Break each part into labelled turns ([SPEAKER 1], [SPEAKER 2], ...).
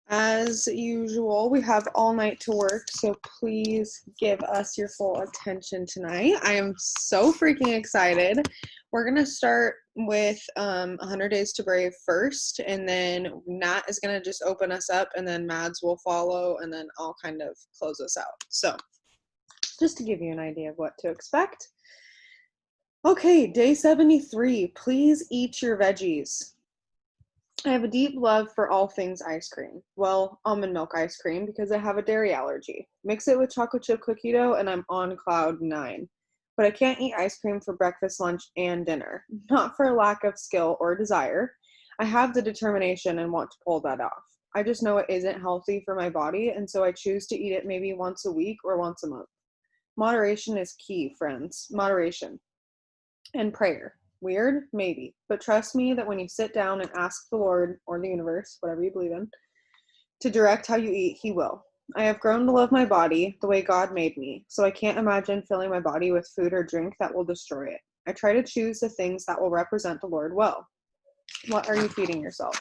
[SPEAKER 1] As usual, we have all night to work, so please give us your full attention tonight. I am so freaking excited. We're going to start with 100 Days to Brave first, and then Nat is going to just open us up, and then Mads will follow, and then I'll kind of close us out. So, just to give you an idea of what to expect. Okay, day 73. Please eat your veggies. I have a deep love for all things ice cream. Well, almond milk ice cream because I have a dairy allergy. Mix it with chocolate chip cookie dough and I'm on cloud nine. But I can't eat ice cream for breakfast, lunch, and dinner. Not for a lack of skill or desire. I have the determination and want to pull that off. I just know it isn't healthy for my body, and so I choose to eat it maybe once a week or once a month. Moderation is key, friends. Moderation. And prayer. Weird? Maybe. But trust me that when you sit down and ask the Lord or the universe, whatever you believe in, to direct how you eat, He will. I have grown to love my body the way God made me, so I can't imagine filling my body with food or drink that will destroy it. I try to choose the things that will represent the Lord well. What are you feeding yourself?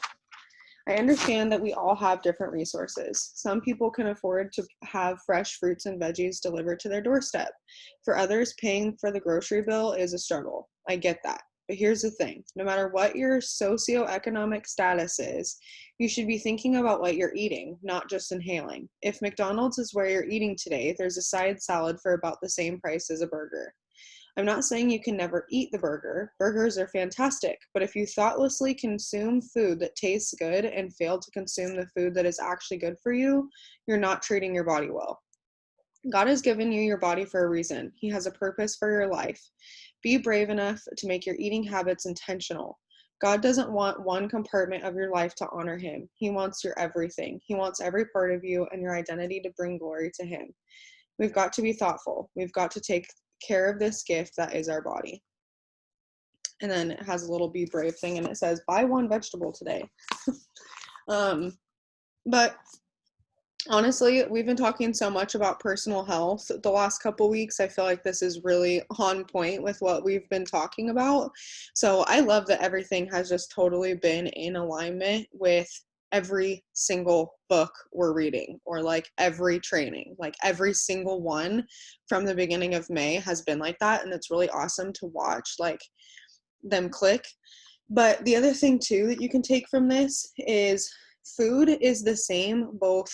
[SPEAKER 1] I understand that we all have different resources. Some people can afford to have fresh fruits and veggies delivered to their doorstep. For others, paying for the grocery bill is a struggle. I get that. But here's the thing, no matter what your socioeconomic status is, you should be thinking about what you're eating, not just inhaling. If McDonald's is where you're eating today, there's a side salad for about the same price as a burger. I'm not saying you can never eat the burger. Burgers are fantastic, but if you thoughtlessly consume food that tastes good and fail to consume the food that is actually good for you, you're not treating your body well. God has given you your body for a reason. He has a purpose for your life. Be brave enough to make your eating habits intentional. God doesn't want one compartment of your life to honor Him. He wants your everything. He wants every part of you and your identity to bring glory to Him. We've got to be thoughtful. We've got to take care of this gift that is our body. And then it has a little be brave thing and it says buy one vegetable today. But honestly, we've been talking so much about personal health the last couple weeks. I feel like this is really on point with what we've been talking about. So I love that everything has just totally been in alignment with every single book we're reading, or like every training, like every single one from the beginning of May has been like that. And it's really awesome to watch like them click. But the other thing too that you can take from this is food is the same both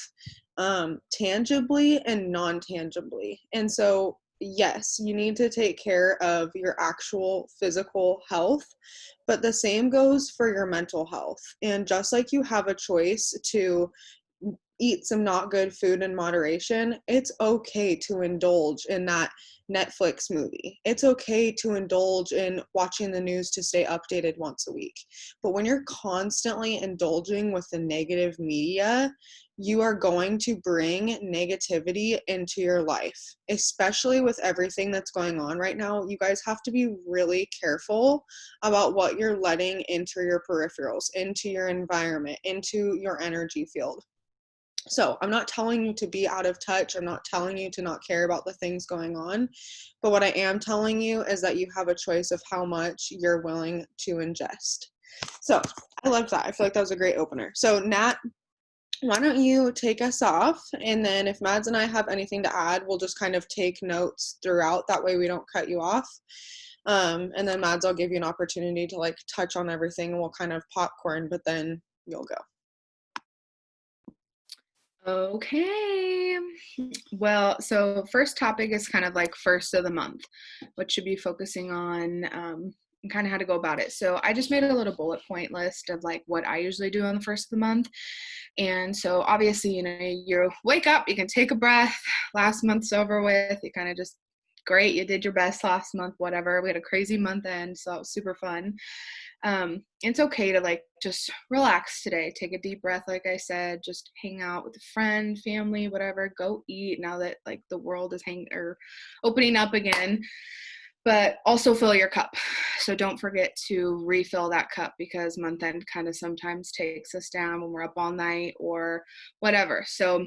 [SPEAKER 1] tangibly and non-tangibly. And so yes, you need to take care of your actual physical health, but the same goes for your mental health. And just like you have a choice to eat some not good food in moderation, it's okay to indulge in that Netflix movie. It's okay to indulge in watching the news to stay updated once a week. But when you're constantly indulging with the negative media, you are going to bring negativity into your life, especially with everything that's going on right now. You guys have to be really careful about what you're letting into your peripherals, into your environment, into your energy field. So I'm not telling you to be out of touch. I'm not telling you to not care about the things going on. But what I am telling you is that you have a choice of how much you're willing to ingest. So I love that. I feel like that was a great opener. So Nat, why don't you take us off? And then if Mads and I have anything to add, we'll just kind of take notes throughout. That way we don't cut you off. And then Mads, I'll give you an opportunity to like touch on everything and we'll kind of popcorn, but then you'll go.
[SPEAKER 2] Okay. Well, so first topic is kind of like first of the month, what should be focusing on, and kind of how to go about it. So I just made a little bullet point list of like what I usually do on the first of the month. And so obviously, you wake up, you can take a breath. Last month's over with. You kind of just great. You did your best last month, whatever. We had a crazy month end, so that was super fun. It's okay to like just relax today, take a deep breath, like I said, just hang out with a friend, family, whatever, go eat now that like the world is opening up again. But also fill your cup. So don't forget to refill that cup, because month end kind of sometimes takes us down when we're up all night or whatever. So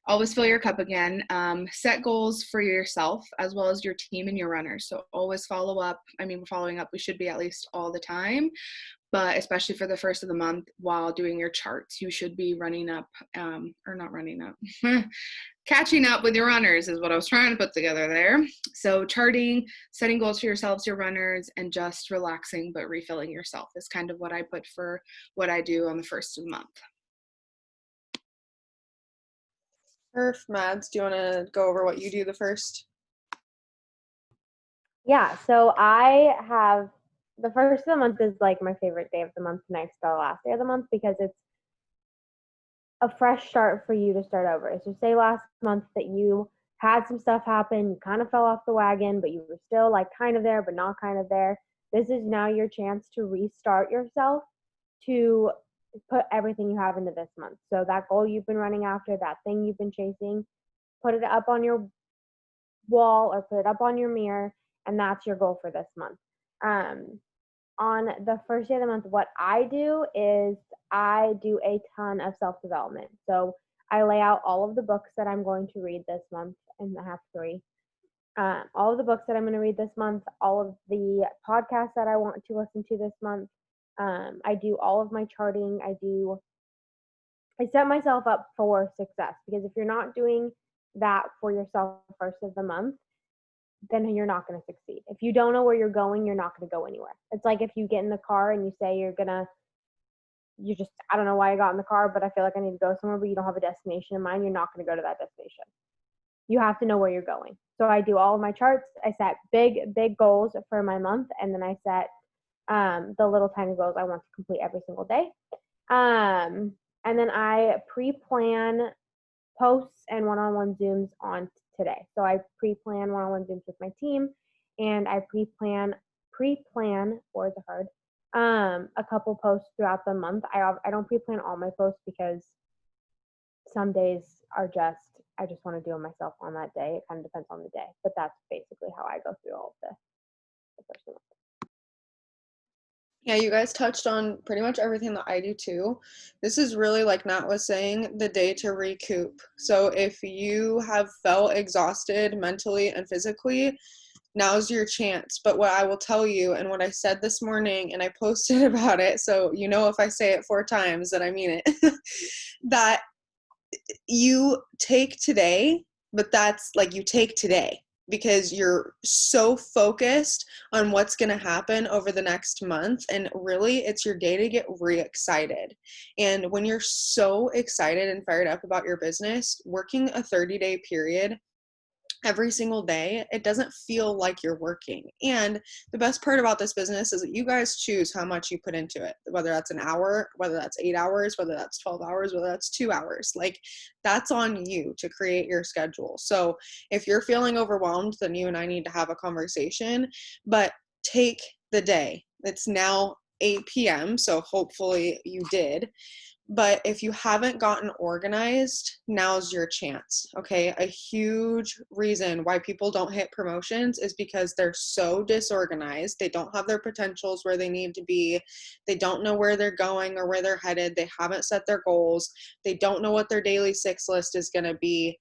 [SPEAKER 2] always fill your cup again. Set goals for yourself as well as your team and your runners. So always follow up. I mean, we're following up. We should be at least all the time. But especially for the first of the month, while doing your charts, you should be catching up with your runners is what I was trying to put together there. So charting, setting goals for yourselves, your runners, and just relaxing but refilling yourself is kind of what I put for what I do on the first of the month.
[SPEAKER 1] Mads, do you want to go over what you do the first?
[SPEAKER 3] Yeah, so I have the first of the month is like my favorite day of the month next to the last day of the month because it's a fresh start for you to start over. So say last month that you had some stuff happen, you kind of fell off the wagon, but you were still like kind of there, but not kind of there. This is now your chance to restart yourself, to put everything you have into this month. So that goal you've been running after, that thing you've been chasing, put it up on your wall or put it up on your mirror, and that's your goal for this month. On the first day of the month, what I do is I do a ton of self-development. So I lay out all of the books that I'm going to read this month, and I have 3. All of the books that I'm going to read this month, all of the podcasts that I want to listen to this month. I do all of my charting. I set myself up for success, because if you're not doing that for yourself first of the month, then you're not going to succeed. If you don't know where you're going, you're not going to go anywhere. It's like if you get in the car and you say I don't know why I got in the car, but I feel like I need to go somewhere, but you don't have a destination in mind, you're not going to go to that destination. You have to know where you're going. So I do all of my charts. I set big goals for my month, and then I set the little tiny goals I want to complete every single day. And then I pre-plan posts and one-on-one Zooms on today. So I pre-plan one-on-one Zooms with my team, and I pre-plan, words are hard, a couple posts throughout the month. I don't pre-plan all my posts because some days are I just want to do them myself on that day. It kind of depends on the day, but that's basically how I go through all of the first month.
[SPEAKER 1] Yeah, you guys touched on pretty much everything that I do too. This is really, like Nat was saying, the day to recoup. So if you have felt exhausted mentally and physically, now's your chance. But what I will tell you, and what I said this morning, and I posted about it, so if I say it 4 times that I mean it, that you take today, but that's like you take today, because you're so focused on what's going to happen over the next month. And really, it's your day to get re-excited. And when you're so excited and fired up about your business, working a 30-day period every single day, it doesn't feel like you're working. And the best part about this business is that you guys choose how much you put into it, whether that's an hour, whether that's 8 hours, whether that's 12 hours, whether that's 2 hours. Like, that's on you to create your schedule. So if you're feeling overwhelmed, then you and I need to have a conversation, but take the day. It's now 8 p.m. So hopefully you did. But if you haven't gotten organized, now's your chance, okay? A huge reason why people don't hit promotions is because they're so disorganized. They don't have their potentials where they need to be. They don't know where they're going or where they're headed. They haven't set their goals. They don't know what their daily 6 list is going to be.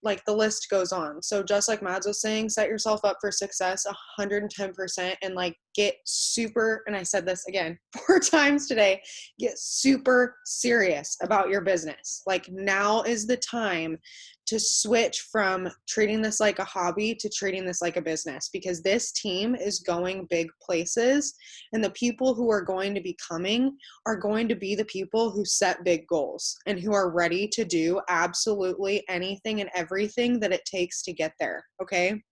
[SPEAKER 1] Like, the list goes on. So just like Mads was saying, set yourself up for success 110%, and like get super, and I said this again 4 times today, get super serious about your business. Like, now is the time to switch from treating this like a hobby to treating this like a business, because this team is going big places, and the people who are going to be coming are going to be the people who set big goals and who are ready to do absolutely anything and everything that it takes to get there. Okay.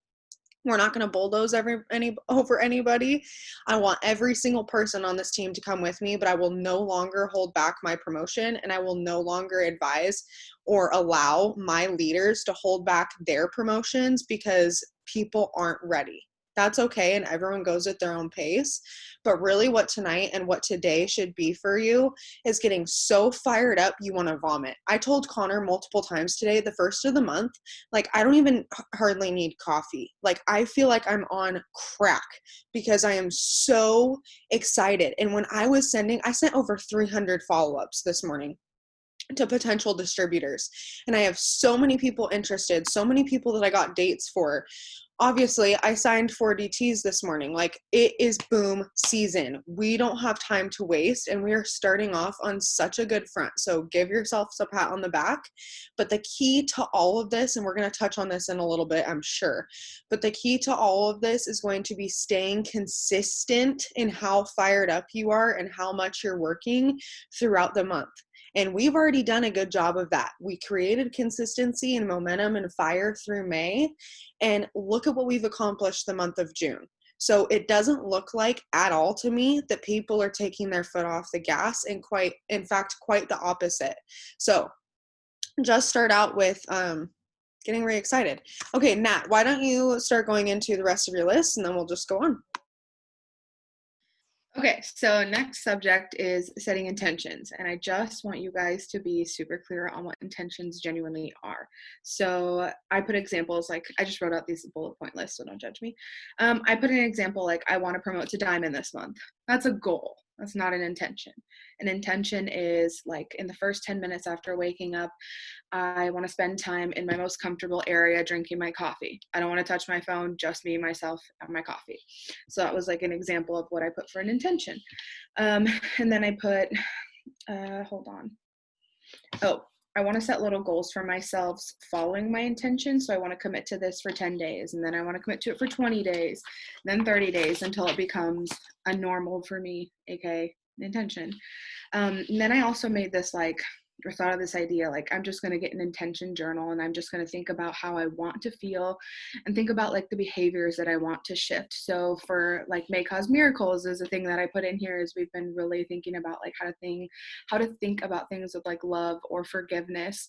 [SPEAKER 1] We're not going to bulldoze over anybody. I want every single person on this team to come with me, but I will no longer hold back my promotion, and I will no longer advise or allow my leaders to hold back their promotions because people aren't ready. That's okay, and everyone goes at their own pace. But really, what tonight and what today should be for you is getting so fired up you want to vomit. I told Connor multiple times today, the first of the month, like, I don't even hardly need coffee. Like, I feel like I'm on crack because I am so excited. And when I sent over 300 follow-ups this morning to potential distributors. And I have so many people interested, so many people that I got dates for obviously I signed 4 DTs this morning. Like, it is boom season. We don't have time to waste, and we are starting off on such a good front. So give yourselves a pat on the back. But the key to all of this, and we're going to touch on this in a little bit, I'm sure, but the key to all of this is going to be staying consistent in how fired up you are and how much you're working throughout the month. And we've already done a good job of that. We created consistency and momentum and fire through May. And look at what we've accomplished the month of June. So it doesn't look like at all to me that people are taking their foot off the gas, and in fact, quite the opposite. So just start out with getting really excited. Okay, Nat, why don't you start going into the rest of your list, and then we'll just go on.
[SPEAKER 2] Okay, so next subject is setting intentions, and I just want you guys to be super clear on what intentions genuinely are. So I put examples, like I just wrote out these bullet point lists, so don't judge me. I put an example like I want to promote to diamond this month. That's a goal. That's not an intention. An intention is like in the first 10 minutes after waking up, I want to spend time in my most comfortable area drinking my coffee. I don't want to touch my phone, just me, myself, and my coffee. So that was like an example of what I put for an intention. And then I put, hold on. Oh, I want to set little goals for myself following my intention. So I want to commit to this for 10 days, and then I want to commit to it for 20 days, then 30 days until it becomes a normal for me, aka intention. And then I also made this or thought of this idea, like I'm just going to get an intention journal, and I'm just going to think about how I want to feel and think about like the behaviors that I want to shift. So for like May Cause Miracles is a thing that I put in here, is we've been really thinking about like how to think about things with like love or forgiveness.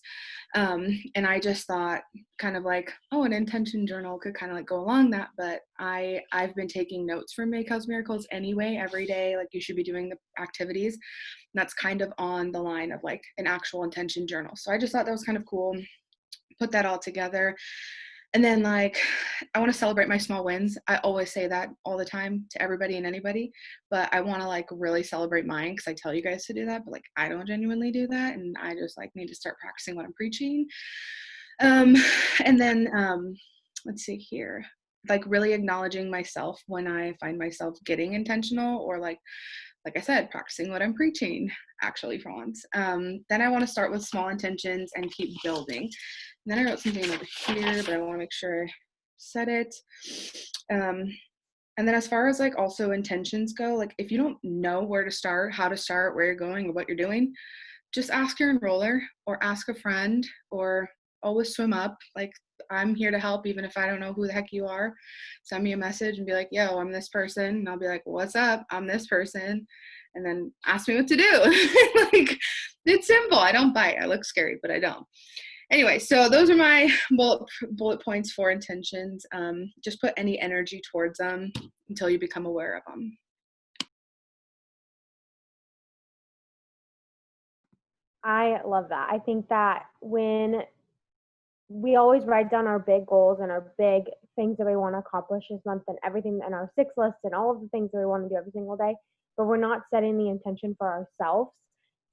[SPEAKER 2] And I just thought kind of like, oh, an intention journal could kind of like go along that. But I've been taking notes for May Cause Miracles anyway, every day. Like you should be doing the activities. That's kind of on the line of like an actual intention journal. So I just thought that was kind of cool. Put that all together. And then like, I want to celebrate my small wins. I always say that all the time to everybody and anybody, but I want to like really celebrate mine, because I tell you guys to do that, but like I don't genuinely do that. And I just like need to start practicing what I'm preaching. And then let's see here, like really acknowledging myself when I find myself getting intentional, or like I said, practicing what I'm preaching actually for once. Then I want to start with small intentions and keep building. And then I wrote something over here, but I want to make sure I said it. And then as far as like also intentions go, like if you don't know where to start, how to start, where you're going, or what you're doing, just ask your enroller or ask a friend, or always swim up. Like I'm here to help, even if I don't know who the heck you are. Send me a message and be like, yo, I'm this person. And I'll be like, what's up? I'm this person. And then ask me what to do. Like, it's simple. I don't bite. I look scary, but I don't. Anyway, so those are my bullet points for intentions. Just put any energy towards them until you become aware of them.
[SPEAKER 3] I love that. I think that when we always write down our big goals and our big things that we want to accomplish this month, and everything, and our 6 lists and all of the things that we want to do every single day, but we're not setting the intention for ourselves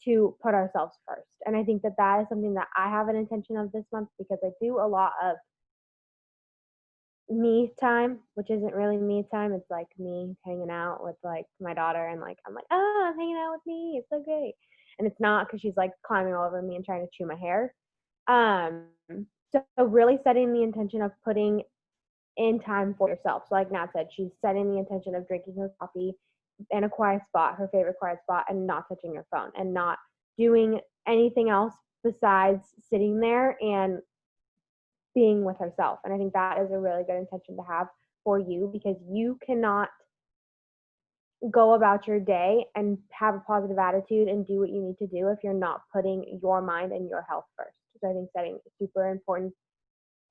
[SPEAKER 3] to put ourselves first. And I think that that is something that I have an intention of this month, because I do a lot of me time, which isn't really me time. It's like me hanging out with like my daughter, and like I'm like, oh, I'm hanging out with me. It's so great. And it's not, because she's like climbing all over me and trying to chew my hair. So really setting the intention of putting in time for yourself. So like Nat said, she's setting the intention of drinking her coffee in a quiet spot, her favorite quiet spot, and not touching her phone and not doing anything else besides sitting there and being with herself. And I think that is a really good intention to have for you, because you cannot go about your day and have a positive attitude and do what you need to do if you're not putting your mind and your health first. So I think setting super important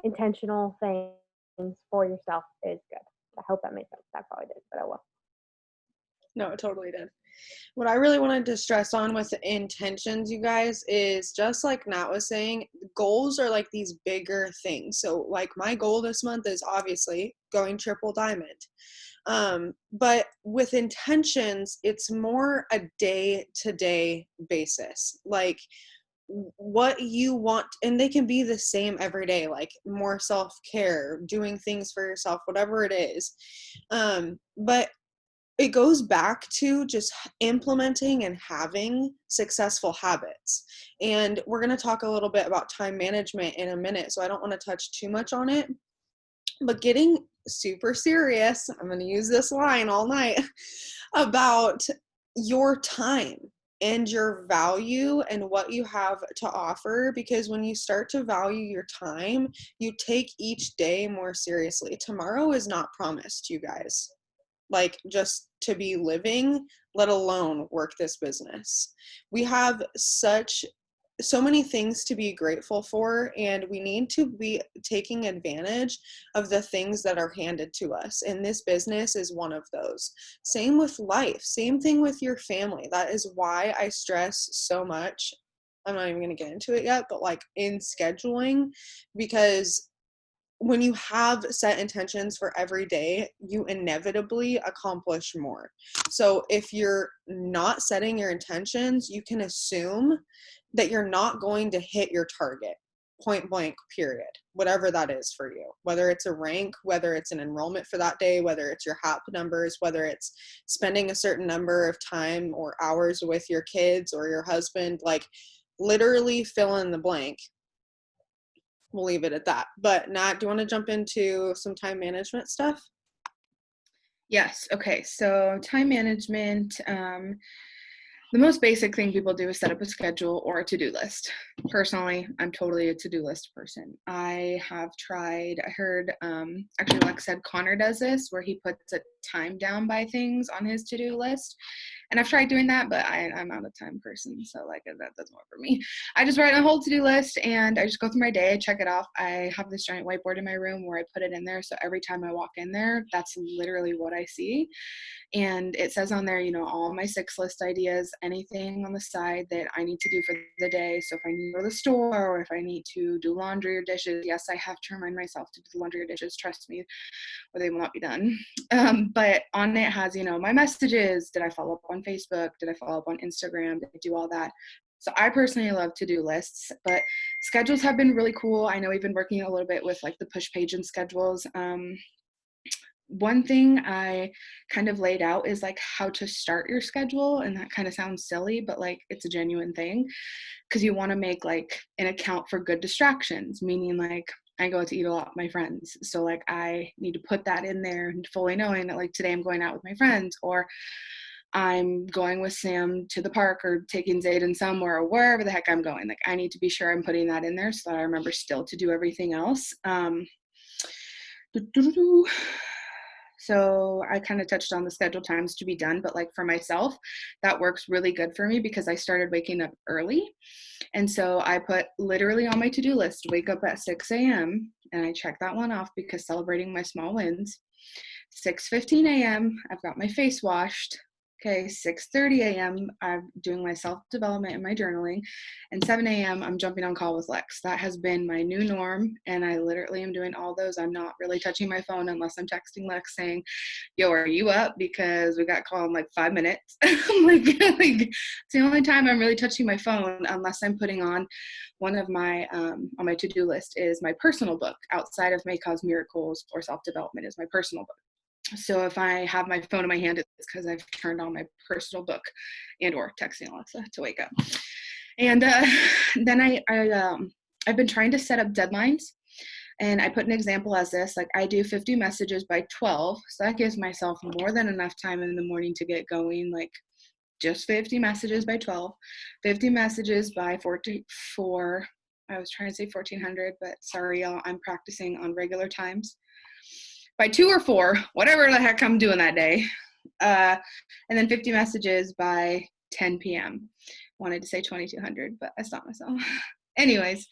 [SPEAKER 3] intentional things for yourself is good. I hope that made sense. That probably did, but I will.
[SPEAKER 1] No, it totally did. What I really wanted to stress on with intentions, you guys, is just like Nat was saying, goals are like these bigger things. So like my goal this month is obviously going triple diamond. But with intentions, it's more a day-to-day basis. Like what you want, and they can be the same every day, like more self-care, doing things for yourself, whatever it is. But it goes back to just implementing and having successful habits. And we're going to talk a little bit about time management in a minute, so I don't want to touch too much on it. But getting super serious, I'm going to use this line all night, about your time and your value and what you have to offer, because when you start to value your time, you take each day more seriously. Tomorrow is not promised, you guys. Like, just to be living, let alone work this business. We have so many things to be grateful for, and we need to be taking advantage of the things that are handed to us, and this business is one of those. Same with life, same thing with your family. That is why I stress so much, I'm not even going to get into it yet, but like in scheduling, because when you have set intentions for every day, you inevitably accomplish more. So if you're not setting your intentions, you can assume that you're not going to hit your target, point blank, period. Whatever that is for you, whether it's a rank, whether it's an enrollment for that day, whether it's your HAP numbers, whether it's spending a certain number of time or hours with your kids or your husband, like literally fill in the blank. We'll leave it at that. But Nat, do you want to jump into some time management stuff?
[SPEAKER 2] Yes. Okay. So time management, the most basic thing people do is set up a schedule or a to-do list. Personally, I'm totally a to-do list person. I have tried, I heard, actually like said Connor does this, where he puts a time down by things on his to-do list. And I've tried doing that, but I'm not a time person. So like that doesn't work for me. I just write a whole to-do list and I just go through my day, check it off. I have this giant whiteboard in my room where I put it in there. So every time I walk in there, that's literally what I see. And it says on there, you know, all my 6 list ideas, anything on the side that I need to do for the day. So if I need to go to the store or if I need to do laundry or dishes, yes, I have to remind myself to do laundry or dishes, trust me, or they will not be done. But on it has, you know, my messages. Did I follow up on Facebook? Did I follow up on Instagram? Did I do all that? So I personally love to-do lists, but schedules have been really cool. I know we've been working a little bit with like the push page and schedules. One thing I kind of laid out is like how to start your schedule. And that kind of sounds silly, but like it's a genuine thing, because you want to make like an account for good distractions, meaning like I go out to eat a lot with my friends. So like I need to put that in there fully knowing that like today I'm going out with my friends, or I'm going with Sam to the park or taking Zayden somewhere or wherever the heck I'm going. Like I need to be sure I'm putting that in there so that I remember still to do everything else. So I kind of touched on the scheduled times to be done, but like for myself, that works really good for me because I started waking up early. And so I put literally on my to-do list, wake up at 6 a.m. and I check that one off because celebrating my small wins. 6:15 a.m. I've got my face washed. Okay, 6:30 a.m. I'm doing my self-development and my journaling, and 7 a.m. I'm jumping on call with Lex. That has been my new norm, and I literally am doing all those. I'm not really touching my phone unless I'm texting Lex saying, "Yo, are you up? Because we got call in like 5 minutes." It's the only time I'm really touching my phone unless I'm putting on one of my on my to-do list is my personal book. Outside of May Cause Miracles or self-development is my personal book. So if I have my phone in my hand, it's because I've turned on my personal book and or texting Alexa to wake up. And then I've been trying to set up deadlines. And I put an example as this, like I do 50 messages by 12. So that gives myself more than enough time in the morning to get going, like just 50 messages by 12, 50 messages by 44. I was trying to say 1400, but sorry, y'all, I'm practicing on regular times. By 2 or 4, whatever the heck I'm doing that day. And then 50 messages by 10 p.m. Wanted to say 2200, but I stopped myself. Anyways,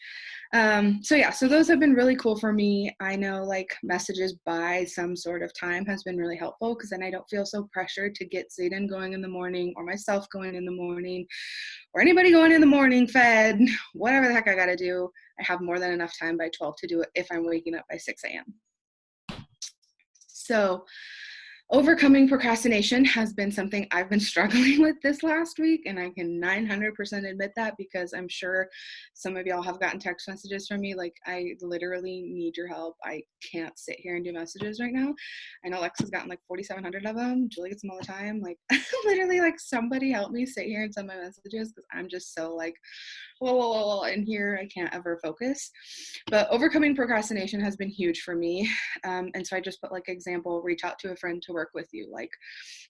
[SPEAKER 2] so those have been really cool for me. I know like messages by some sort of time has been really helpful because then I don't feel so pressured to get Zayden going in the morning or myself going in the morning or anybody going in the morning fed, whatever the heck I got to do. I have more than enough time by 12 to do it if I'm waking up by 6 a.m. So Overcoming procrastination has been something I've been struggling with this last week, and I can 900% admit that because I'm sure some of y'all have gotten text messages from me like, I literally need your help. I can't sit here and do messages right now. I know Lex has gotten like 4,700 of them. Julie gets them all the time. Like, literally, like, somebody help me sit here and send my messages because I'm just so like, whoa, in here I can't ever focus. But overcoming procrastination has been huge for me. And so I just put like example, reach out to a friend to work with you, like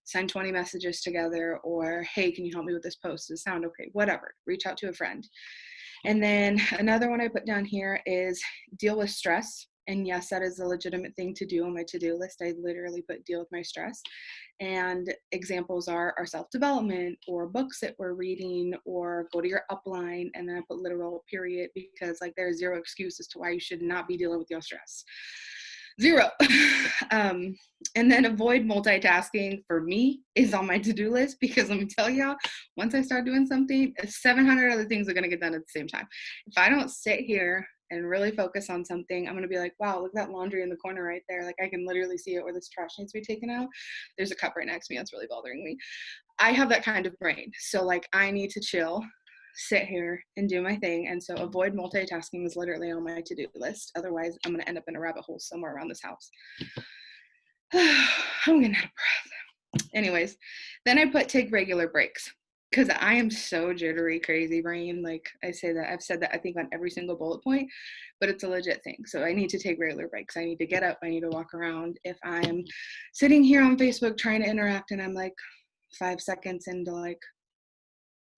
[SPEAKER 2] send 20 messages together, or hey, can you help me with this post? Does it sound okay? Whatever, reach out to a friend. And then another one I put down here is deal with stress. And yes, that is a legitimate thing to do on my to-do list. I literally put deal with my stress. And examples are our self-development or books that we're reading or go to your upline. And then I put literal period because like there's zero excuse as to why you should not be dealing with your stress. Zero. And then avoid multitasking for me is on my to-do list because let me tell y'all, once I start doing something, 700 other things are going to get done at the same time. If I don't sit here and really focus on something, I'm going to be like, wow, look at that laundry in the corner right there. Like I can literally see it where this trash needs to be taken out. There's a cup right next to me. That's really bothering me. I have that kind of brain. So like I need to chill, sit here and do my thing. And so avoid multitasking is literally on my to-do list. Otherwise, I'm going to end up in a rabbit hole somewhere around this house. I'm getting out of breath. Anyways, then I put take regular breaks because I am so jittery, crazy brain. Like I say that, I've said that I think on every single bullet point, but it's a legit thing. So I need to take regular breaks. I need to get up. I need to walk around. If I'm sitting here on Facebook trying to interact and I'm like 5 seconds into like,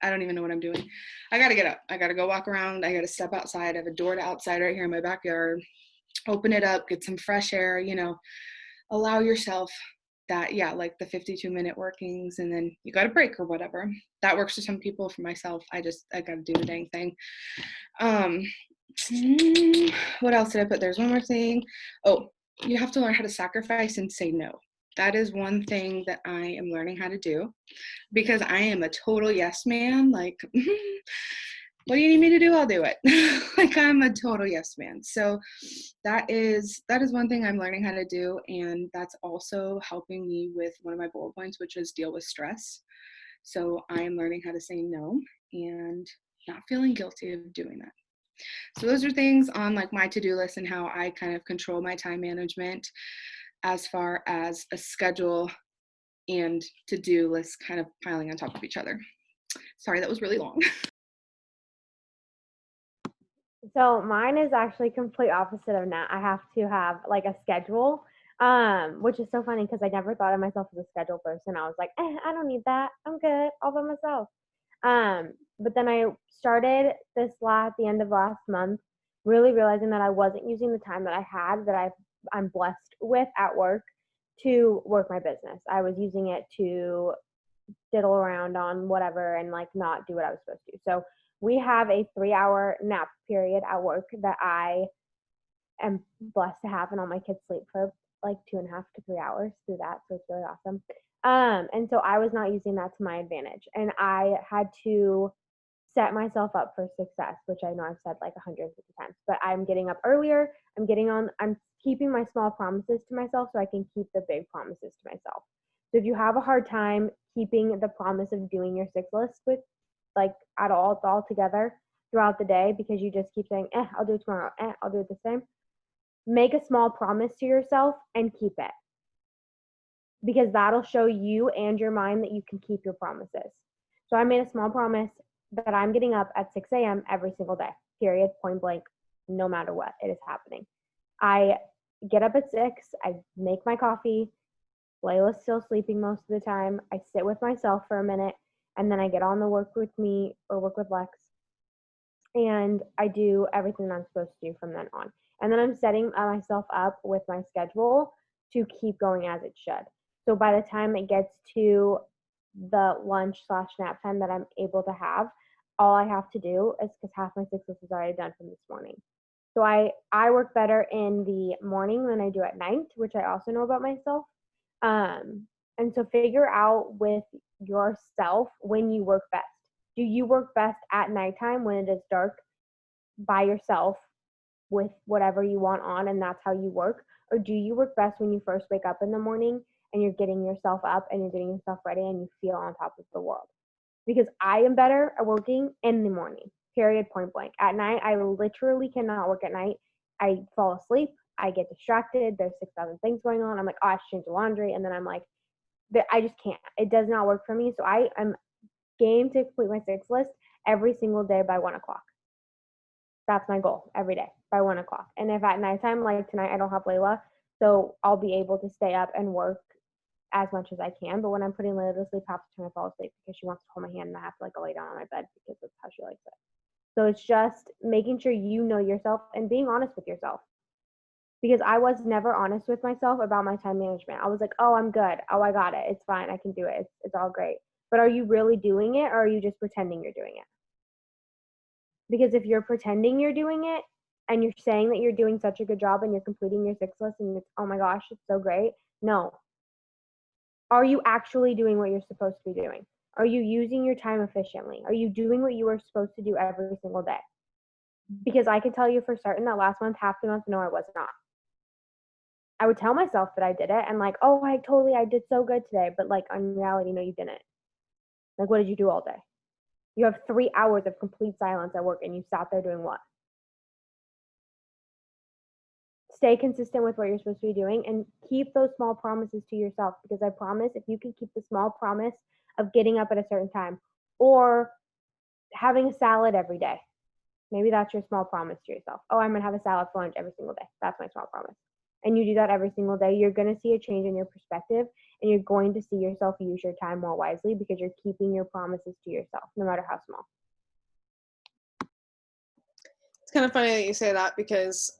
[SPEAKER 2] I don't even know what I'm doing, I got to get up. I got to go walk around. I got to step outside. I have a door to outside right here in my backyard. Open it up, get some fresh air, you know, allow yourself that, yeah, like the 52-minute workings, and then you got a break or whatever. That works for some people. For myself, I got to do the dang thing. What else did I put? There's one more thing. Oh, you have to learn how to sacrifice and say no. That is one thing that I am learning how to do because I am a total yes man. Like, what do you need me to do? I'll do it. Like I'm a total yes man. So that is one thing I'm learning how to do. And that's also helping me with one of my bullet points, which is deal with stress. So I am learning how to say no and not feeling guilty of doing that. So those are things on like my to-do list and how I kind of control my time management as far as a schedule and to-do lists kind of piling on top of each other. Sorry, that was really long.
[SPEAKER 3] So mine is actually complete opposite of that. I have to have like a schedule, which is so funny because I never thought of myself as a schedule person. I was like, I don't need that. I'm good all by myself. But then I started the end of last month, really realizing that I wasn't using the time that I had that I'm blessed with at work to work my business. I was using it to diddle around on whatever and like not do what I was supposed to. So we have a 3-hour nap period at work that I am blessed to have, and all my kids sleep for like 2.5 to 3 hours through that. So it's really awesome. And so I was not using that to my advantage, and I had to set myself up for success, which I know I've said like 150 times, but I'm getting up earlier. I'm keeping my small promises to myself so I can keep the big promises to myself. So if you have a hard time keeping the promise of doing your 6 list with like at all together throughout the day because you just keep saying, I'll do it tomorrow, I'll do it this time, make a small promise to yourself and keep it. Because that'll show you and your mind that you can keep your promises. So I made a small promise that I'm getting up at 6 a.m. every single day, period, point blank, no matter what, it is happening. I get up at 6, I make my coffee, Layla's still sleeping most of the time, I sit with myself for a minute, and then I get on the work with Lex, and I do everything I'm supposed to do from then on. And then I'm setting myself up with my schedule to keep going as it should. So by the time it gets to the lunch/nap time that I'm able to have, all I have to do is, because half my 6 list is already done from this morning. So I work better in the morning than I do at night, which I also know about myself. And so figure out with yourself when you work best. Do you work best at nighttime when it is dark by yourself with whatever you want on and that's how you work? Or do you work best when you first wake up in the morning and you're getting yourself up and you're getting yourself ready and you feel on top of the world. Because I am better at working in the morning, period, point blank. At night, I literally cannot work at night. I fall asleep. I get distracted. There's 6,000 things going on. I'm like, oh, I should change the laundry. And then I'm like, I just can't. It does not work for me. So I am game to complete my 6 list every single day by 1 o'clock. That's my goal every day by 1 o'clock. And if at nighttime, like tonight, I don't have Layla, so I'll be able to stay up and work as much as I can. But when I'm putting Layla to sleep, half the time I fall asleep because she wants to hold my hand and I have to like go lay down on my bed because that's how she likes it. So it's just making sure you know yourself and being honest with yourself. Because I was never honest with myself about my time management. I was like, oh, I'm good. Oh, I got it. It's fine. I can do it. It's all great. But are you really doing it, or are you just pretending you're doing it? Because if you're pretending you're doing it and you're saying that you're doing such a good job and you're completing your 6 list and it's, oh my gosh, it's so great. No. Are you actually doing what you're supposed to be doing? Are you using your time efficiently? Are you doing what you were supposed to do every single day? Because I can tell you for certain that last month, half the month, no, I was not. I would tell myself that I did it and like, oh, I did so good today. But like in reality, no, you didn't. Like, what did you do all day? You have 3 hours of complete silence at work and you sat there doing what? Stay consistent with what you're supposed to be doing and keep those small promises to yourself, because I promise if you can keep the small promise of getting up at a certain time or having a salad every day, maybe that's your small promise to yourself. Oh, I'm going to have a salad for lunch every single day. That's my small promise. And you do that every single day, you're going to see a change in your perspective and you're going to see yourself use your time more wisely because you're keeping your promises to yourself, no matter how small.
[SPEAKER 1] It's kind of funny that you say that because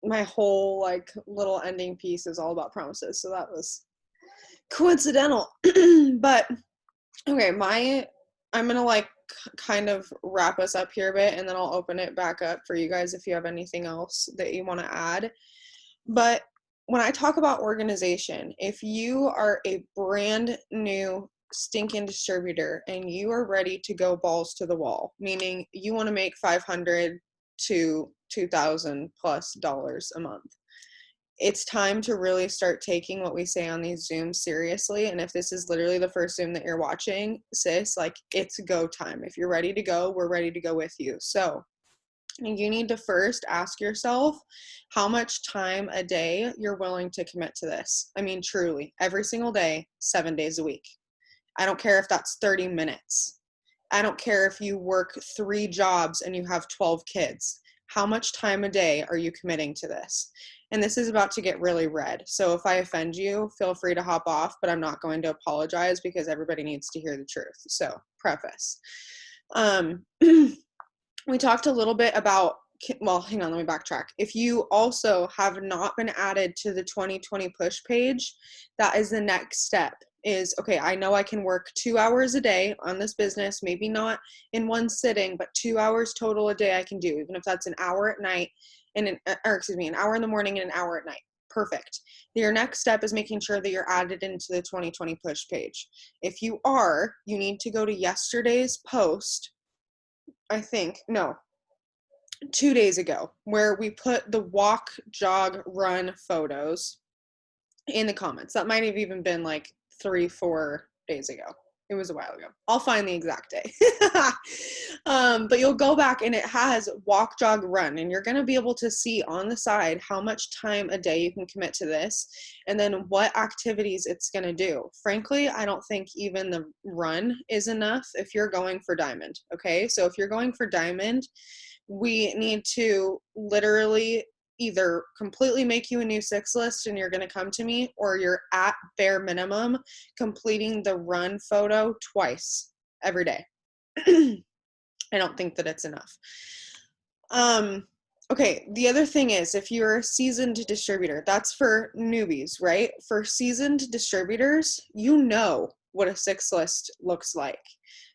[SPEAKER 1] my whole like little ending piece is all about promises. So that was coincidental. But okay, I'm going to like kind of wrap us up here a bit and then I'll open it back up for you guys if you have anything else that you want to add. But when I talk about organization, if you are a brand new stinking distributor and you are ready to go balls to the wall, meaning you want to make $500 to $2,000 plus a month, it's time to really start taking what we say on these Zooms seriously. And if this is literally the first Zoom that you're watching, sis, like it's go time. If you're ready to go, we're ready to go with you. So you need to first ask yourself how much time a day you're willing to commit to this. I mean, truly, every single day, 7 days a week. I don't care if that's 30 minutes. I don't care if you work 3 jobs and you have 12 kids. How much time a day are you committing to this? And this is about to get really red. So if I offend you, feel free to hop off, but I'm not going to apologize because everybody needs to hear the truth. So preface. We talked a little bit about, well, hang on, let me backtrack. If you also have not been added to the 2020 push page, that is the next step is, okay, I know I can work 2 hours a day on this business, maybe not in one sitting, but 2 hours total a day I can do, even if that's an hour at night and an hour in the morning and an hour at night. Perfect. Your next step is making sure that you're added into the 2020 push page. If you are, you need to go to yesterday's post, 2 days ago, where we put the walk, jog, run photos in the comments. That might have even been like 3-4 days ago. It was a while ago. I'll find the exact day. But you'll go back and it has walk, jog, run, and you're going to be able to see on the side how much time a day you can commit to this and then what activities it's going to do. Frankly, I don't think even the run is enough if you're going for diamond. Okay. So if you're going for diamond, we need to literally either completely make you a new 6 list and you're going to come to me, or you're at bare minimum completing the run photo twice every day. I don't think that it's enough. Okay, the other thing is, if you're a seasoned distributor, that's for newbies, right? For seasoned distributors, you know what a 6 list looks like.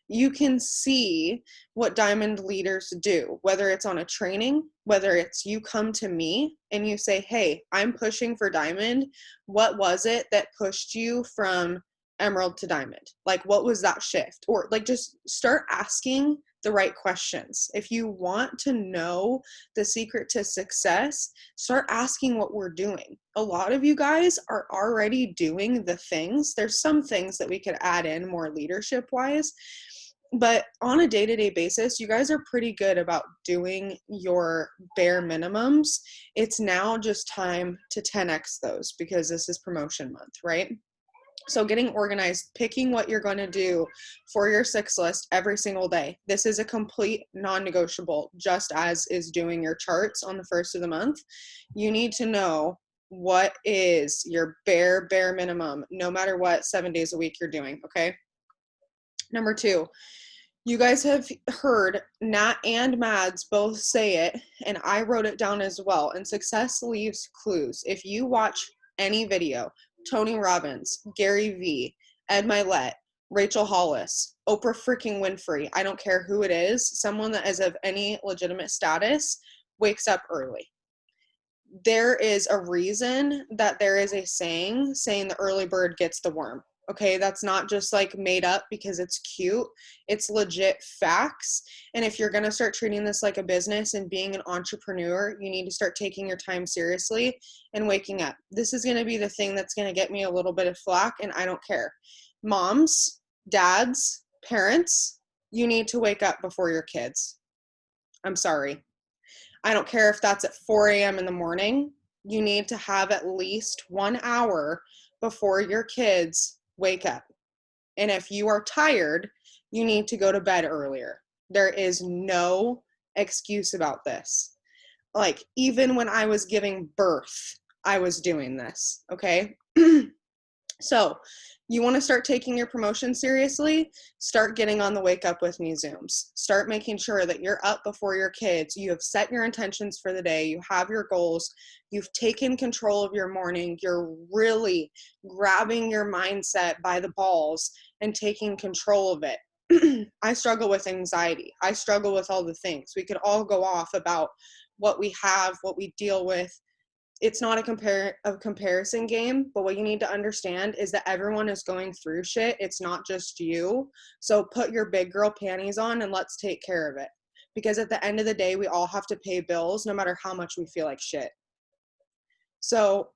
[SPEAKER 1] You can see what diamond leaders do, whether it's on a training, whether it's you come to me and you say, hey, I'm pushing for diamond. What was it that pushed you from emerald to diamond? Like, what was that shift? Or like, just start asking the right questions. If you want to know the secret to success, start asking what we're doing. A lot of you guys are already doing the things. There's some things that we could add in more leadership wise, but on a day-to-day basis, you guys are pretty good about doing your bare minimums. It's now just time to 10x those because this is promotion month, right? So getting organized, picking what you're going to do for your 6 list every single day. This is a complete non-negotiable, just as is doing your charts on the first of the month. You need to know what is your bare minimum, no matter what 7 days a week you're doing, okay? Number 2, you guys have heard Nat and Mads both say it, and I wrote it down as well, and success leaves clues. If you watch any video, Tony Robbins, Gary Vee, Ed Milet, Rachel Hollis, Oprah freaking Winfrey, I don't care who it is, someone that is of any legitimate status wakes up early. There is a reason that there is a saying the early bird gets the worm. Okay, that's not just like made up because it's cute. It's legit facts. And if you're going to start treating this like a business and being an entrepreneur, you need to start taking your time seriously and waking up. This is going to be the thing that's going to get me a little bit of flack, and I don't care. Moms, dads, parents, you need to wake up before your kids. I'm sorry. I don't care if that's at 4 a.m. in the morning. You need to have at least 1 hour before your kids wake up. And if you are tired, you need to go to bed earlier. There is no excuse about this. Like, even when I was giving birth, I was doing this, okay? So you want to start taking your promotion seriously, start getting on the wake up with me Zooms. Start making sure that you're up before your kids. You have set your intentions for the day. You have your goals. You've taken control of your morning. You're really grabbing your mindset by the balls and taking control of it. I struggle with anxiety. I struggle with all the things. We could all go off about what we have, what we deal with. It's not a comparison game, but what you need to understand is that everyone is going through shit. It's not just you. So put your big girl panties on and let's take care of it. Because at the end of the day, we all have to pay bills no matter how much we feel like shit. So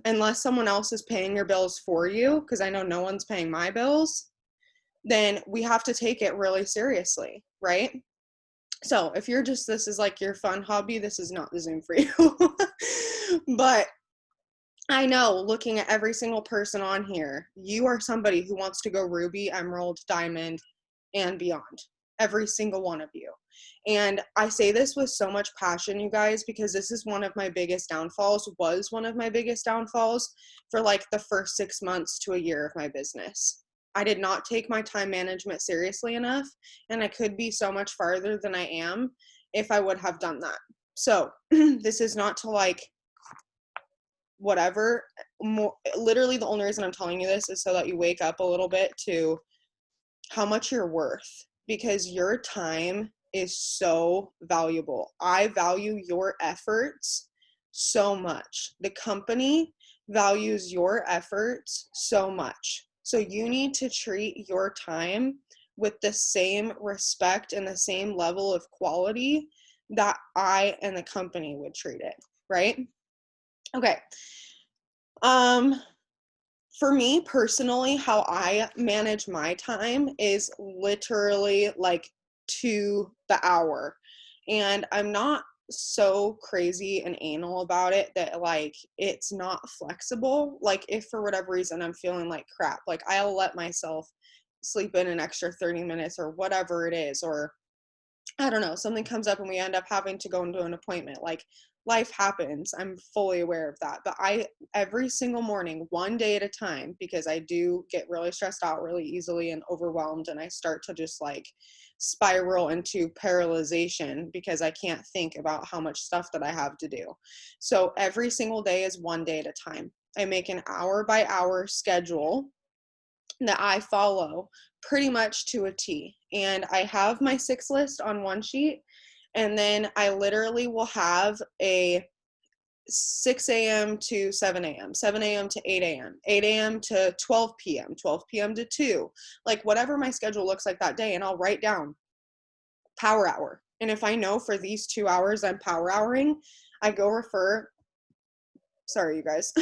[SPEAKER 1] unless someone else is paying your bills for you, because I know no one's paying my bills, then we have to take it really seriously, right? So if you're just, this is like your fun hobby, this is not the Zoom for you. But I know, looking at every single person on here, you are somebody who wants to go ruby, emerald, diamond, and beyond. Every single one of you. And I say this with so much passion, you guys, because this is one of my biggest downfalls, was one of my biggest downfalls for like the first 6 months to a year of my business. I did not take my time management seriously enough, and I could be so much farther than I am if I would have done that. So this is not to like whatever, literally the only reason I'm telling you this is so that you wake up a little bit to how much you're worth, because your time is so valuable. I value your efforts so much. The company values your efforts so much. So you need to treat your time with the same respect and the same level of quality that I and the company would treat it, right? Okay. For me personally, how I manage my time is literally like to the hour. And I'm not so crazy and anal about it that like it's not flexible. Like if for whatever reason I'm feeling like crap, like I'll let myself sleep in an extra 30 minutes or whatever it is, or I don't know, something comes up and we end up having to go into an appointment. Like life happens. I'm fully aware of that. But I, every single morning, one day at a time, because I do get really stressed out really easily and overwhelmed, and I start to just like spiral into paralyzation because I can't think about how much stuff that I have to do. So every single day is one day at a time. I make an hour by hour schedule that I follow pretty much to a T. And I have my 6 list on one sheet, and then I literally will have a 6 a.m. to 7 a.m., 7 a.m. to 8 a.m., 8 a.m. to 12 p.m., 12 p.m. to 2, like whatever my schedule looks like that day. And I'll write down power hour. And if I know for these 2 hours I'm power houring, I go refer, sorry, you guys,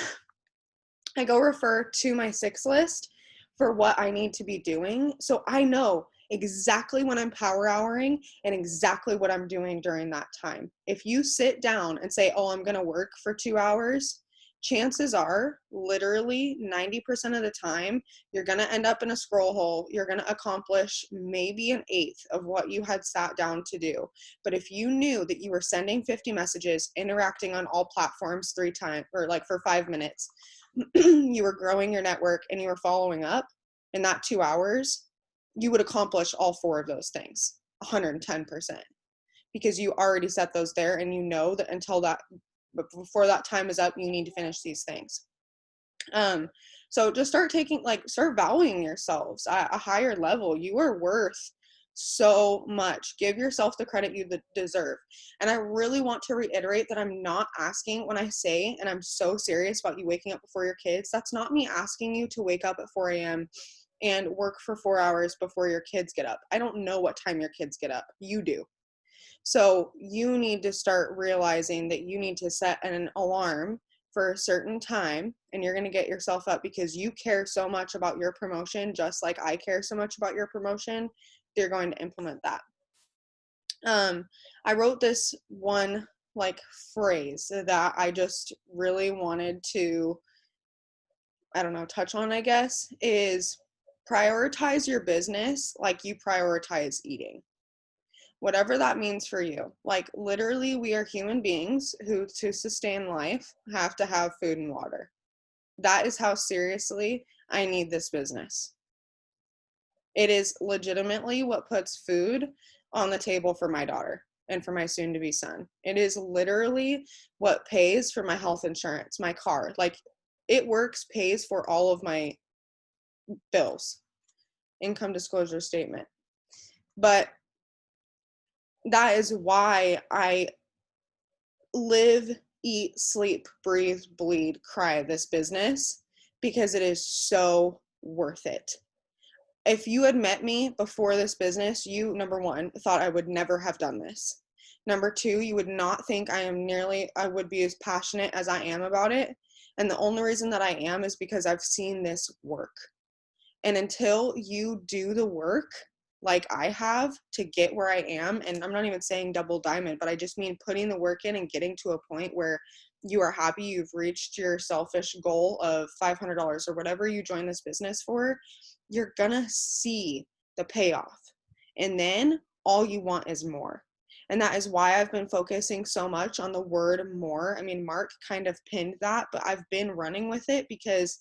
[SPEAKER 1] I go refer to my 6 list for what I need to be doing. So I know exactly when I'm power houring and exactly what I'm doing during that time. If you sit down and say, oh, I'm going to work for 2 hours, chances are literally 90% of the time, you're going to end up in a scroll hole. You're going to accomplish maybe an eighth of what you had sat down to do. But if you knew that you were sending 50 messages, interacting on all platforms 3 times, or like for 5 minutes, you were growing your network and you were following up in that 2 hours, you would accomplish all 4 of those things 110%, because you already set those there and you know that until that, but before that time is up, you need to finish these things. So just start valuing yourselves at a higher level. You are worth so much. Give yourself the credit you deserve. And I really want to reiterate that I'm not asking, when I say, and I'm so serious about you waking up before your kids, that's not me asking you to wake up at 4 a.m. and work for 4 hours before your kids get up. I don't know what time your kids get up. You do. So you need to start realizing that you need to set an alarm for a certain time, and you're going to get yourself up because you care so much about your promotion, just like I care so much about your promotion. They're going to implement that. I wrote this one phrase that I just really wanted to, touch on, I guess, is prioritize your business like you prioritize eating. Whatever that means for you. Like literally, we are human beings who, to sustain life, have to have food and water. That is how seriously I need this business. It is legitimately what puts food on the table for my daughter and for my soon-to-be son. It is literally what pays for my health insurance, my car. Like it works, pays for all of my bills, income disclosure statement. But that is why I live, eat, sleep, breathe, bleed, cry this business, because it is so worth it. If you had met me before this business, you, number one, thought I would never have done this. Number two, you would not think I would be as passionate as I am about it. And the only reason that I am is because I've seen this work. And until you do the work like I have to get where I am, and I'm not even saying double diamond, but I just mean putting the work in and getting to a point where you are happy you've reached your selfish goal of $500 or whatever you join this business for, you're gonna see the payoff. And then all you want is more. And that is why I've been focusing so much on the word more. I mean, Mark kind of pinned that, but I've been running with it because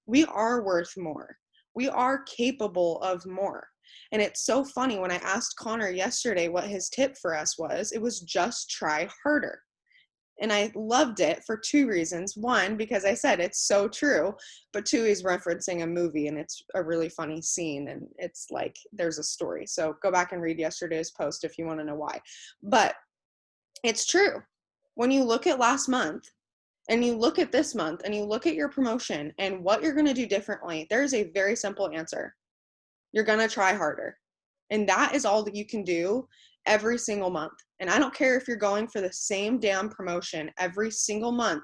[SPEAKER 1] we are worth more. We are capable of more. And it's so funny, when I asked Connor yesterday what his tip for us was, it was just try harder. And I loved it for 2 reasons. One, because I said it's so true, but 2, he's referencing a movie and it's a really funny scene and it's like there's a story. So go back and read yesterday's post if you want to know why. But it's true. When you look at last month and you look at this month and you look at your promotion and what you're going to do differently, there's a very simple answer. You're going to try harder. And that is all that you can do every single month. And I don't care if you're going for the same damn promotion every single month.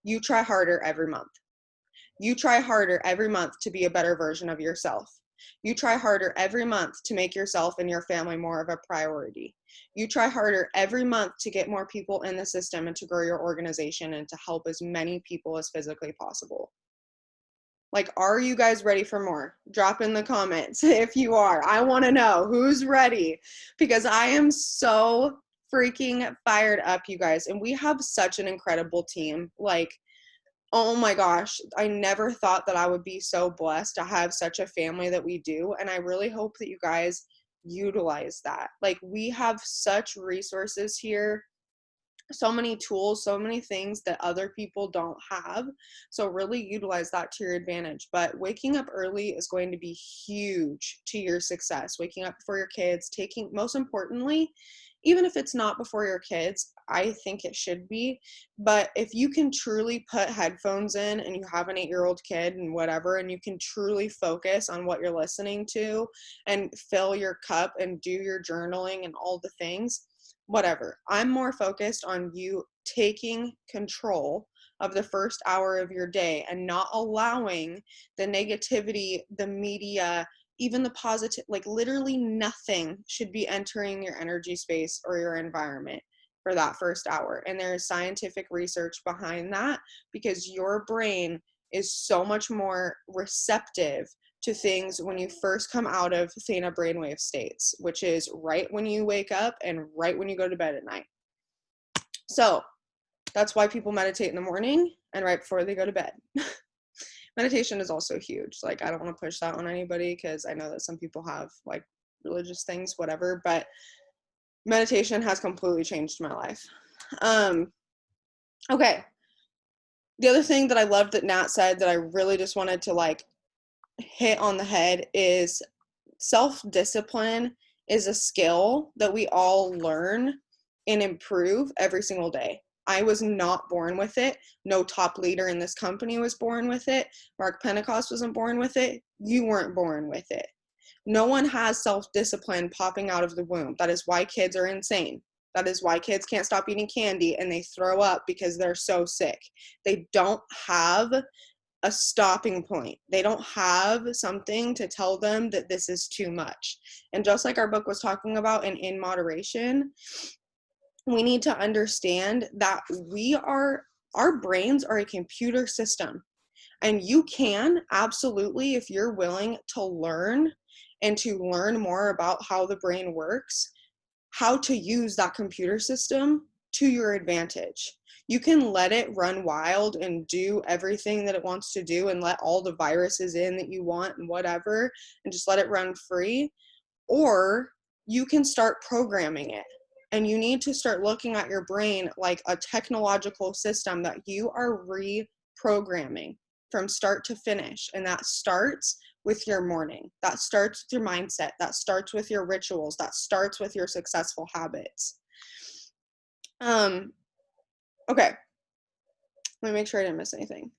[SPEAKER 1] You try harder every month. You try harder every month to be a better version of yourself. You try harder every month to make yourself and your family more of a priority. You try harder every month to get more people in the system and to grow your organization and to help as many people as physically possible. Like, are you guys ready for more? Drop in the comments if you are. I want to know who's ready, because I am so freaking fired up, you guys. And we have such an incredible team. Like, oh my gosh, I never thought that I would be so blessed to have such a family that we do. And I really hope that you guys utilize that. Like, we have such resources here, so many tools, so many things that other people don't have. So really utilize that to your advantage. But waking up early is going to be huge to your success. Waking up before your kids, most importantly, even if it's not before your kids, I think it should be. But if you can truly put headphones in and you have an 8-year-old kid and whatever, and you can truly focus on what you're listening to and fill your cup and do your journaling and all the things, whatever. I'm more focused on you taking control of the first hour of your day and not allowing the negativity, the media, even the positive, like literally nothing should be entering your energy space or your environment for that first hour. And there's scientific research behind that, because your brain is so much more receptive to things when you first come out of theta brainwave states, which is right when you wake up and right when you go to bed at night. So that's why people meditate in the morning and right before they go to bed. Meditation is also huge. Like, I don't want to push that on anybody because I know that some people have like religious things, whatever, but meditation has completely changed my life. Okay. The other thing that I loved that Nat said that I really just wanted to like hit on the head is self-discipline is a skill that we all learn and improve every single day. I was not born with it. No top leader in this company was born with it. Mark Pentecost wasn't born with it. You weren't born with it. No one has self-discipline popping out of the womb. That is why kids are insane. That is why kids can't stop eating candy and they throw up because they're so sick. They don't have a stopping point. They don't have something to tell them that this is too much. And just like our book was talking about in moderation, we need to understand that our brains are a computer system. And you can absolutely, if you're willing to learn and to learn more about how the brain works, how to use that computer system to your advantage. You can let it run wild and do everything that it wants to do and let all the viruses in that you want and whatever, and just let it run free. Or you can start programming it. And you need to start looking at your brain like a technological system that you are reprogramming from start to finish. And that starts with your morning. That starts with your mindset. That starts with your rituals. That starts with your successful habits. Okay. Let me make sure I didn't miss anything.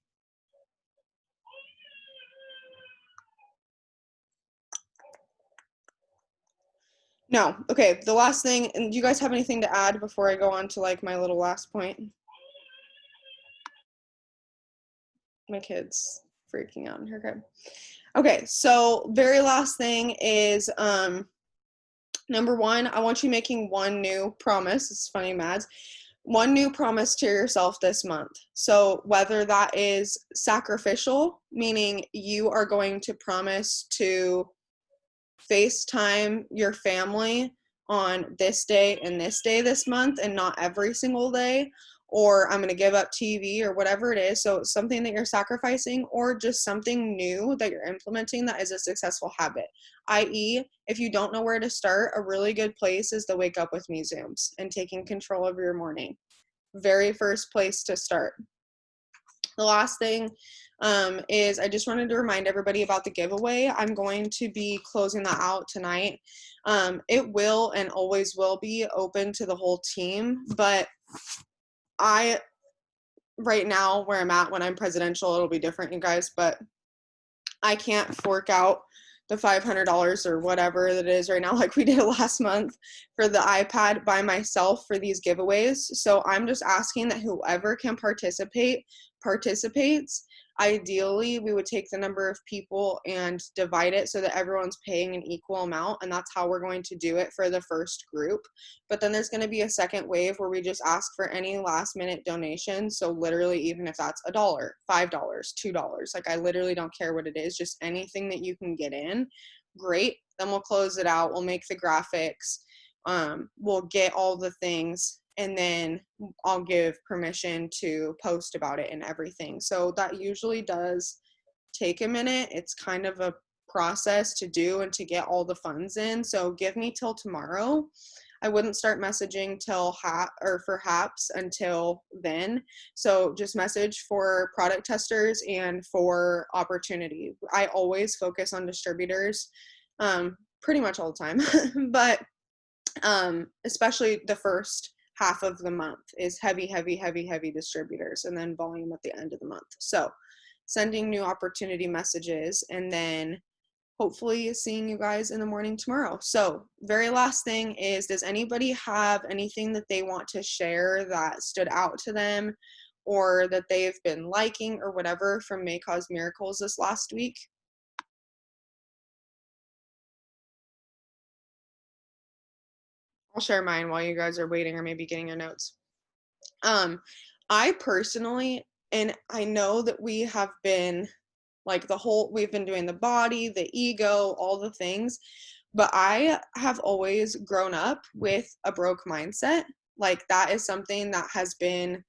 [SPEAKER 1] No. Okay. The last thing, and do you guys have anything to add before I go on to like my little last point? My kid's freaking out in her crib. Okay. So very last thing is, number one, I want you making one new promise. It's funny, Mads. One new promise to yourself this month. So whether that is sacrificial, meaning you are going to promise to FaceTime your family on this day and this day this month and not every single day, or I'm going to give up TV or whatever it is. So something that you're sacrificing, or just something new that you're implementing that is a successful habit. i.e., if you don't know where to start, a really good place is the Wake Up With Me Zooms and taking control of your morning. Very first place to start. The last thing is I just wanted to remind everybody about the giveaway. I'm going to be closing that out tonight. It will and always will be open to the whole team, but right now where I'm at, when I'm presidential, it'll be different, you guys, but I can't fork out the $500 or whatever that is right now, like we did last month for the iPad by myself for these giveaways. So I'm just asking that whoever can participate, participates. Ideally, we would take the number of people and divide it so that everyone's paying an equal amount, and that's how we're going to do it for the first group. But then there's going to be a second wave where we just ask for any last minute donations. So literally, even if that's $1, $5, $2, like I literally don't care what it is, just anything that you can get in, great. Then we'll close it out. We'll make the graphics. We'll get all the things, and then I'll give permission to post about it and everything. So that usually does take a minute. It's kind of a process to do and to get all the funds in. So give me till tomorrow. I wouldn't start messaging till for HAPS until then. So just message for product testers and for opportunity. I always focus on distributors pretty much all the time, but Especially the first half of the month is heavy, heavy, heavy, heavy distributors, and then volume at the end of the month. So sending new opportunity messages, and then hopefully seeing you guys in the morning tomorrow. So very last thing is, does anybody have anything that they want to share that stood out to them or that they've been liking or whatever from May Cause Miracles this last week? I'll share mine while you guys are waiting or maybe getting your notes. I personally, and I know that we have been like we've been doing the body, the ego, all the things, but I have always grown up with a broke mindset. Like that is something that has been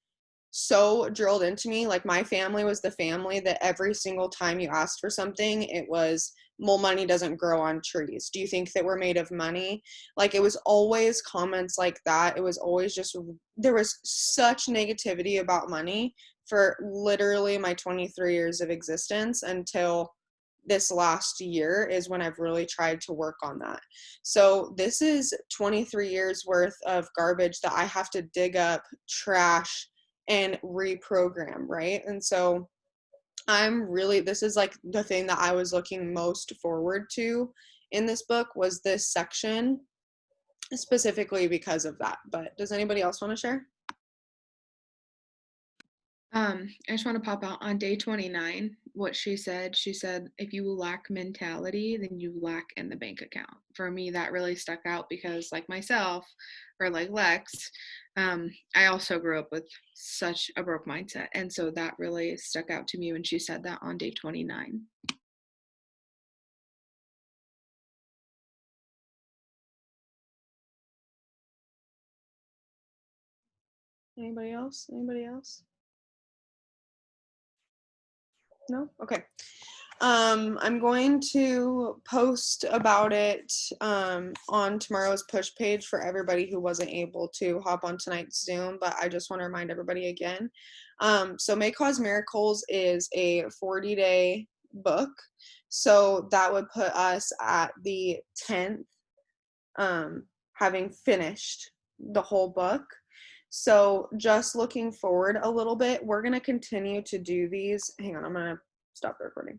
[SPEAKER 1] so drilled into me. Like my family was the family that every single time you asked for something, it was, well, money doesn't grow on trees. Do you think that we're made of money? Like it was always comments like that. It was always just, there was such negativity about money for literally my 23 years of existence until this last year is when I've really tried to work on that. So this is 23 years worth of garbage that I have to dig up, trash, and reprogram, right? And so this is like the thing that I was looking most forward to in this book was this section specifically because of that. But does anybody else want to share?
[SPEAKER 2] I just want to pop out on day 29 what she said. She said, if you lack mentality, then you lack in the bank account. For me, that really stuck out because, like myself, or like Lex, I also grew up with such a broke mindset. And so that really stuck out to me when she said that on day 29.
[SPEAKER 1] Anybody else? Anybody else? No? Okay. I'm going to post about it on tomorrow's push page for everybody who wasn't able to hop on tonight's Zoom, but I just want to remind everybody again. So May Cause Miracles is a 40-day book. So that would put us at the 10th, having finished the whole book. So just looking forward a little bit, we're going to continue to do these. Hang on, I'm going to stop the recording.